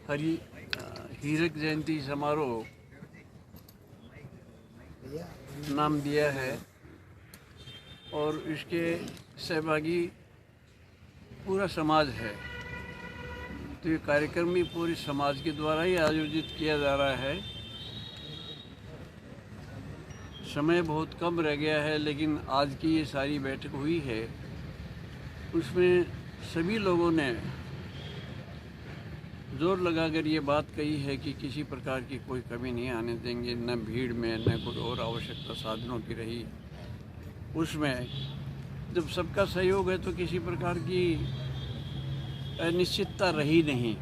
हीरक जयंती समारोह नाम दिया है और इसके सहभागी पूरा समाज है। तो ये कार्यक्रम भी पूरे समाज के द्वारा ही आयोजित किया जा रहा है। समय बहुत कम रह गया है, लेकिन आज की ये सारी बैठक हुई है, उसमें सभी लोगों ने जोर लगाकर ये बात कही है कि किसी प्रकार की कोई कमी नहीं आने देंगे, न भीड़ में न कोई और आवश्यकता साधनों की रही। उसमें जब सबका सहयोग है तो किसी प्रकार की अनिश्चितता रही नहीं।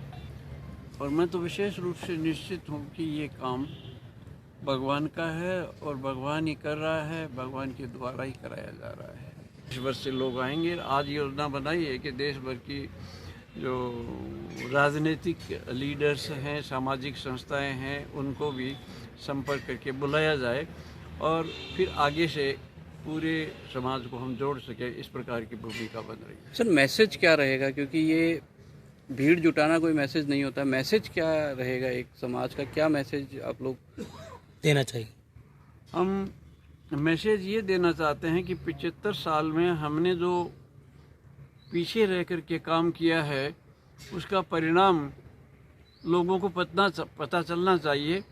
और मैं तो विशेष रूप से निश्चित हूँ कि ये काम भगवान का है और भगवान ही कर रहा है, भगवान के द्वारा ही कराया जा रहा है। देश भर से लोग आएंगे। आज योजना बनाई है कि देश भर की जो राजनीतिक लीडर्स हैं, सामाजिक संस्थाएं हैं, उनको भी संपर्क करके बुलाया जाए और फिर आगे से पूरे समाज को हम जोड़ सके, इस प्रकार की भूमिका बन रही है। सर, मैसेज क्या रहेगा? क्योंकि ये भीड़ जुटाना कोई मैसेज नहीं होता, मैसेज क्या रहेगा? एक समाज का क्या मैसेज आप लोग देना चाहिए? हम मैसेज ये देना चाहते हैं कि 75 साल में हमने जो पीछे रह कर के काम किया है, उसका परिणाम लोगों को पता चलना चाहिए।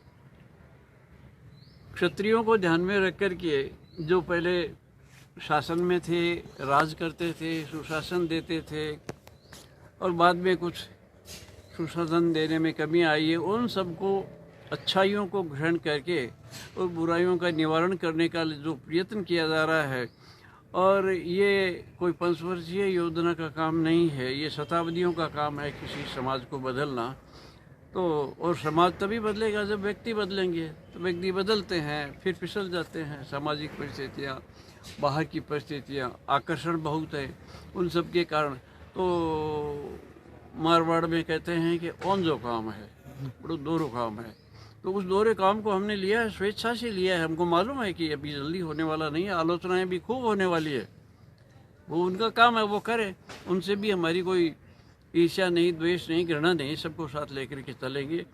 क्षत्रियों को ध्यान में रख कर के जो पहले शासन में थे, राज करते थे, सुशासन देते थे और बाद में कुछ सुशासन देने में कमी आई है, उन सबको अच्छाइयों को ग्रहण करके और बुराइयों का निवारण करने का जो प्रयत्न किया जा रहा है, और ये कोई पंचवर्षीय योजना का काम नहीं है, ये शताब्दियों का काम है किसी समाज को बदलना। तो और समाज तभी बदलेगा जब व्यक्ति बदलेंगे। तो व्यक्ति बदलते हैं, फिर फिसल जाते हैं। सामाजिक परिस्थितियाँ, बाहर की परिस्थितियाँ, आकर्षण बहुत है, उन सब के कारण। तो मारवाड़ में कहते हैं कि ओन जो काम है बड़ो दोरो काम है। तो उस दोहरे काम को हमने लिया है, स्वेच्छा से लिया है। हमको मालूम है कि अभी जल्दी होने वाला नहीं है, आलोचनाएं भी खूब होने वाली है। वो उनका काम है, वो करे। उनसे भी हमारी कोई ईर्ष्या नहीं, द्वेष नहीं, घृणा नहीं, सबको साथ लेकर के चलेंगे।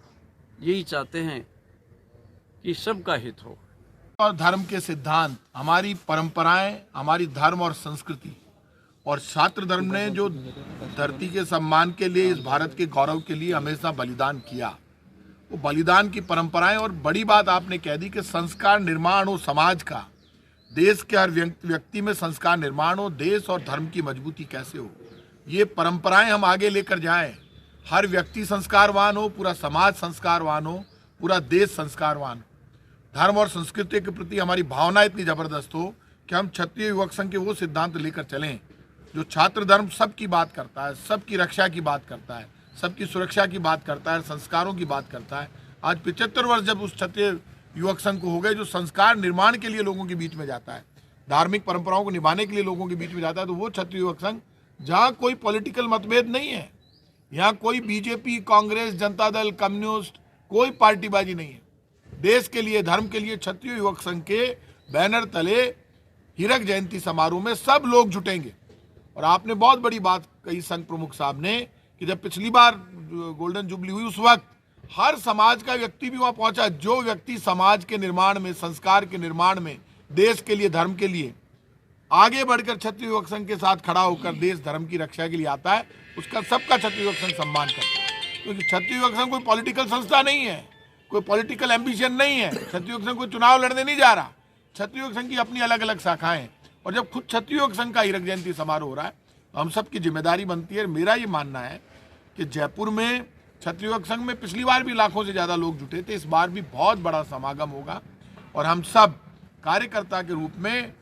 यही चाहते हैं कि सबका हित हो। और धर्म के सिद्धांत, हमारी परंपराएं, हमारी धर्म और संस्कृति, और छात्र धर्म ने जो धरती के सम्मान के लिए, इस भारत के गौरव के लिए हमेशा बलिदान किया, वो बलिदान की परंपराएं। और बड़ी बात आपने कह दी कि संस्कार निर्माण हो समाज का, देश के हर व्यक्ति में संस्कार निर्माण हो, देश और धर्म की मजबूती कैसे हो, ये परंपराएं हम आगे लेकर जाएं। हर व्यक्ति संस्कारवान हो, पूरा समाज संस्कारवान हो, पूरा देश संस्कारवान हो। धर्म और संस्कृति के प्रति हमारी भावना इतनी जबरदस्त हो कि हम क्षत्रिय युवक संघ के वो सिद्धांत लेकर चलें जो छात्र धर्म सबकी बात करता है, सबकी रक्षा की बात करता है, सबकी सुरक्षा की बात करता है, संस्कारों की बात करता है। आज 75 वर्ष जब उस क्षत्रिय युवक संघ को हो गए जो संस्कार निर्माण के लिए लोगों के बीच में जाता है, धार्मिक परंपराओं को निभाने के लिए लोगों के बीच में जाता है, तो वो क्षत्रिय युवक संघ जहाँ कोई पॉलिटिकल मतभेद नहीं है, यहाँ कोई बीजेपी, कांग्रेस, जनता दल, कम्युनिस्ट, कोई पार्टीबाजी नहीं है। देश के लिए, धर्म के लिए क्षत्रिय युवक संघ के बैनर तले हीरक जयंती समारोह में सब लोग जुटेंगे। और आपने बहुत बड़ी बात कही संघ प्रमुख साहब ने कि जब पिछली बार गोल्डन जुबली हुई, उस वक्त हर समाज का व्यक्ति भी वहां पहुंचा। जो व्यक्ति समाज के निर्माण में, संस्कार के निर्माण में, देश के लिए, धर्म के लिए आगे बढ़कर क्षत्रिय युवक संघ के साथ खड़ा होकर देश धर्म की रक्षा के लिए आता है, उसका सबका क्षत्रिय युवक संघ सम्मान करता है। क्योंकि क्षत्रिय युवक संघ कोई पॉलिटिकल संस्था नहीं है, कोई पॉलिटिकल एम्बिशन नहीं है। क्षत्रिय युवक संघ कोई चुनाव लड़ने नहीं जा रहा। क्षत्रिय युवक संघ की अपनी अलग अलग शाखाएं हैं। और जब खुद क्षत्रिय युवक संघ का हीरक जयंती समारोह हो रहा है, तो हम सबकी जिम्मेदारी बनती है। मेरा ये मानना है कि जयपुर में क्षत्रिय युवक संघ में पिछली बार भी लाखों से ज़्यादा लोग जुटे थे, इस बार भी बहुत बड़ा समागम होगा। और हम सब कार्यकर्ता के रूप में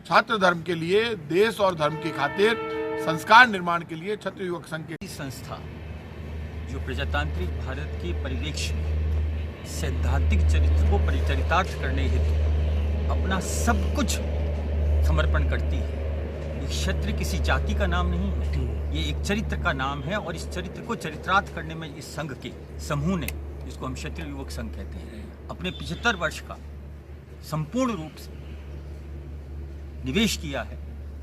छात्र धर्म के लिए, देश और धर्म की खातिर, संस्कार निर्माण के लिए क्षत्रिय युवक संघ की संस्था जो प्रजातांत्रिक भारत के परिवेश में सैद्धांतिक चरित्र को परिचरितार्थ करने हेतु अपना सब कुछ समर्पण करती है। ये क्षत्रिय किसी जाति का नाम नहीं है, ये एक चरित्र का नाम है। और इस चरित्र को चरित्रार्थ करने में इस संघ के समूह ने, जिसको हम क्षत्रिय युवक संघ कहते हैं, अपने 75 वर्ष का संपूर्ण रूप से निवेश किया है।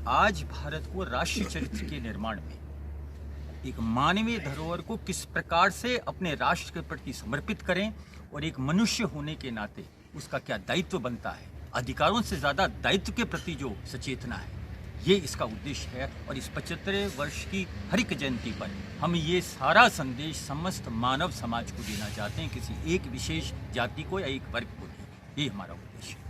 आज भारत को राष्ट्रीय चरित्र के निर्माण में एक मानवीय धरोहर को किस प्रकार से अपने राष्ट्र के प्रति समर्पित करें और एक मनुष्य होने के नाते उसका क्या दायित्व बनता है, अधिकारों से ज़्यादा दायित्व के प्रति जो सचेतना है, ये इसका उद्देश्य है। और इस 75वें वर्ष की हरिक जयंती पर हम ये सारा संदेश समस्त मानव समाज को देना चाहते हैं, किसी एक विशेष जाति को या एक वर्ग को नहीं। ये हमारा उद्देश्य है।